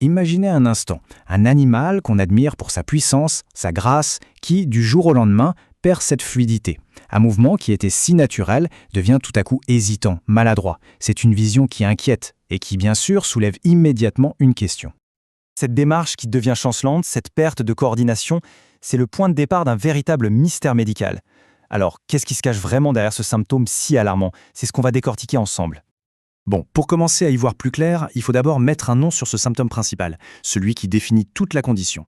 Imaginez un instant, un animal qu'on admire pour sa puissance, sa grâce, qui, du jour au lendemain, perd cette fluidité. Un mouvement qui était si naturel devient tout à coup hésitant, maladroit. C'est une vision qui inquiète et qui, bien sûr, soulève immédiatement une question. Cette démarche qui devient chancelante, cette perte de coordination, c'est le point de départ d'un véritable mystère médical. Alors, qu'est-ce qui se cache vraiment derrière ce symptôme si alarmant? C'est ce qu'on va décortiquer ensemble. Bon, pour commencer à y voir plus clair, il faut d'abord mettre un nom sur ce symptôme principal, celui qui définit toute la condition.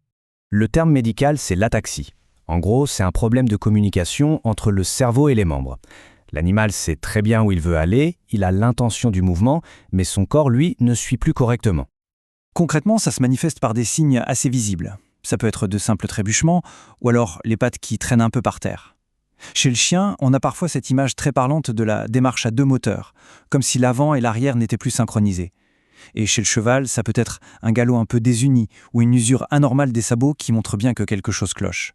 Le terme médical, c'est l'ataxie. En gros, c'est un problème de communication entre le cerveau et les membres. L'animal sait très bien où il veut aller, il a l'intention du mouvement, mais son corps, lui, ne suit plus correctement. Concrètement, ça se manifeste par des signes assez visibles. Ça peut être de simples trébuchements, ou alors les pattes qui traînent un peu par terre. Chez le chien, on a parfois cette image très parlante de la démarche à deux moteurs, comme si l'avant et l'arrière n'étaient plus synchronisés. Et chez le cheval, ça peut être un galop un peu désuni, ou une usure anormale des sabots qui montre bien que quelque chose cloche.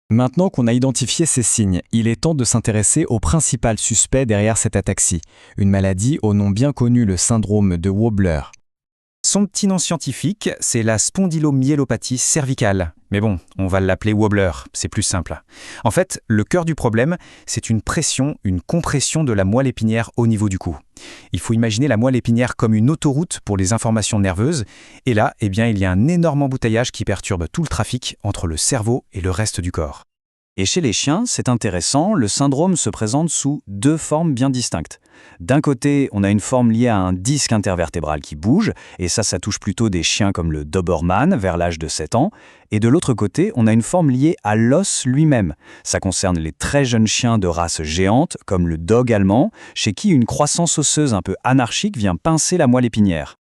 Maintenant qu'on a identifié ces signes, il est temps de s'intéresser au principal suspect derrière cette ataxie, une maladie au nom bien connu, le syndrome de Wobbler. Son petit nom scientifique, c'est la spondylomyélopathie cervicale. Mais bon, on va l'appeler Wobbler, c'est plus simple. En fait, le cœur du problème, c'est une pression, une compression de la moelle épinière au niveau du cou. Il faut imaginer la moelle épinière comme une autoroute pour les informations nerveuses. Et là, il y a un énorme embouteillage qui perturbe tout le trafic entre le cerveau et le reste du corps. Et chez les chiens, c'est intéressant, le syndrome se présente sous deux formes bien distinctes. D'un côté, on a une forme liée à un disque intervertébral qui bouge, et ça touche plutôt des chiens comme le Doberman vers l'âge de 7 ans. Et de l'autre côté, on a une forme liée à l'os lui-même. Ça concerne les très jeunes chiens de race géante, comme le dog allemand, chez qui une croissance osseuse un peu anarchique vient pincer la moelle épinière.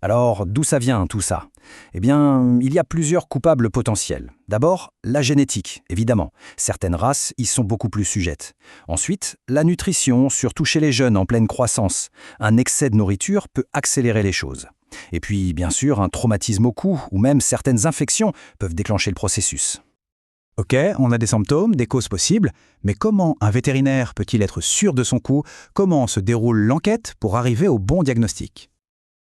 Alors, d'où ça vient tout ça? Eh bien, il y a plusieurs coupables potentiels. D'abord, la génétique, évidemment. Certaines races y sont beaucoup plus sujettes. Ensuite, la nutrition, surtout chez les jeunes en pleine croissance. Un excès de nourriture peut accélérer les choses. Et puis, bien sûr, un traumatisme au cou ou même certaines infections peuvent déclencher le processus. Ok, on a des symptômes, des causes possibles, mais comment un vétérinaire peut-il être sûr de son coup? Comment se déroule l'enquête pour arriver au bon diagnostic?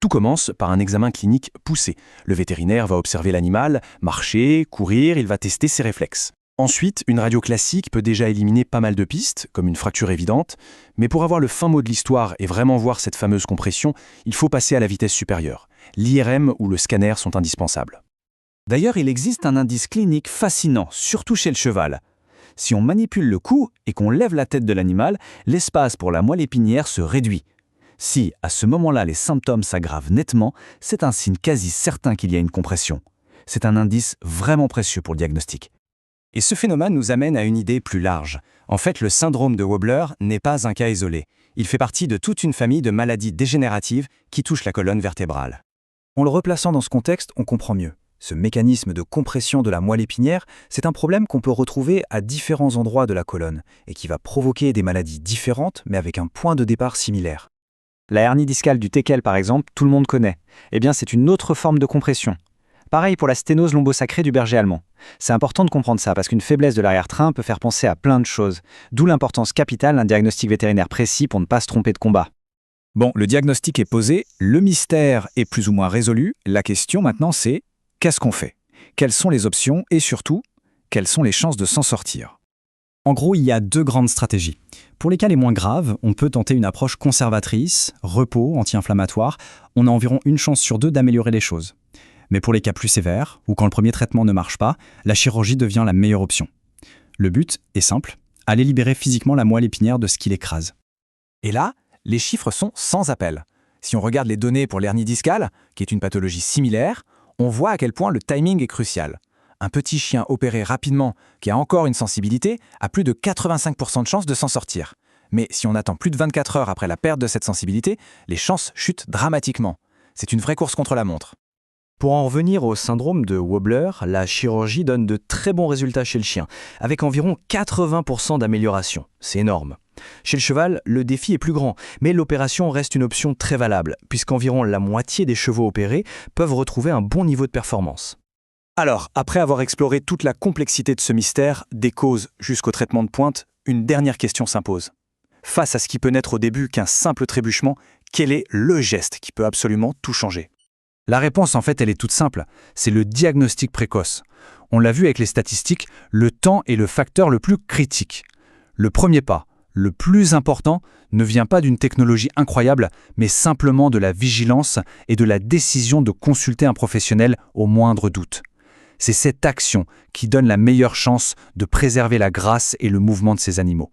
Tout commence par un examen clinique poussé. Le vétérinaire va observer l'animal, marcher, courir, il va tester ses réflexes. Ensuite, une radio classique peut déjà éliminer pas mal de pistes, comme une fracture évidente, mais pour avoir le fin mot de l'histoire et vraiment voir cette fameuse compression, il faut passer à la vitesse supérieure. L'IRM ou le scanner sont indispensables. D'ailleurs, il existe un indice clinique fascinant, surtout chez le cheval. Si on manipule le cou et qu'on lève la tête de l'animal, l'espace pour la moelle épinière se réduit. Si, à ce moment-là, les symptômes s'aggravent nettement, c'est un signe quasi certain qu'il y a une compression. C'est un indice vraiment précieux pour le diagnostic. Et ce phénomène nous amène à une idée plus large. En fait, le syndrome de Wobbler n'est pas un cas isolé. Il fait partie de toute une famille de maladies dégénératives qui touchent la colonne vertébrale. En le replaçant dans ce contexte, on comprend mieux. Ce mécanisme de compression de la moelle épinière, c'est un problème qu'on peut retrouver à différents endroits de la colonne et qui va provoquer des maladies différentes mais avec un point de départ similaire. La hernie discale du teckel, par exemple, tout le monde connaît. Eh bien, c'est une autre forme de compression. Pareil pour la sténose lombosacrée du berger allemand. C'est important de comprendre ça, parce qu'une faiblesse de l'arrière-train peut faire penser à plein de choses. D'où l'importance capitale d'un diagnostic vétérinaire précis pour ne pas se tromper de combat. Bon, le diagnostic est posé, le mystère est plus ou moins résolu. La question maintenant, c'est qu'est-ce qu'on fait? Quelles sont les options et surtout, quelles sont les chances de s'en sortir? En gros, il y a deux grandes stratégies. Pour les cas les moins graves, on peut tenter une approche conservatrice, repos, anti-inflammatoire. On a environ une chance sur deux d'améliorer les choses. Mais pour les cas plus sévères, ou quand le premier traitement ne marche pas, la chirurgie devient la meilleure option. Le but est simple, aller libérer physiquement la moelle épinière de ce qui l'écrase. Et là, les chiffres sont sans appel. Si on regarde les données pour l'hernie discale, qui est une pathologie similaire, on voit à quel point le timing est crucial. Un petit chien opéré rapidement, qui a encore une sensibilité, a plus de 85% de chances de s'en sortir. Mais si on attend plus de 24 heures après la perte de cette sensibilité, les chances chutent dramatiquement. C'est une vraie course contre la montre. Pour en revenir au syndrome de Wobbler, la chirurgie donne de très bons résultats chez le chien, avec environ 80% d'amélioration. C'est énorme. Chez le cheval, le défi est plus grand, mais l'opération reste une option très valable, puisqu'environ la moitié des chevaux opérés peuvent retrouver un bon niveau de performance. Alors, après avoir exploré toute la complexité de ce mystère, des causes jusqu'au traitement de pointe, une dernière question s'impose. Face à ce qui peut n'être au début qu'un simple trébuchement, quel est le geste qui peut absolument tout changer ? La réponse, en fait, elle est toute simple. C'est le diagnostic précoce. On l'a vu avec les statistiques, le temps est le facteur le plus critique. Le premier pas, le plus important, ne vient pas d'une technologie incroyable, mais simplement de la vigilance et de la décision de consulter un professionnel au moindre doute. C'est cette action qui donne la meilleure chance de préserver la grâce et le mouvement de ces animaux.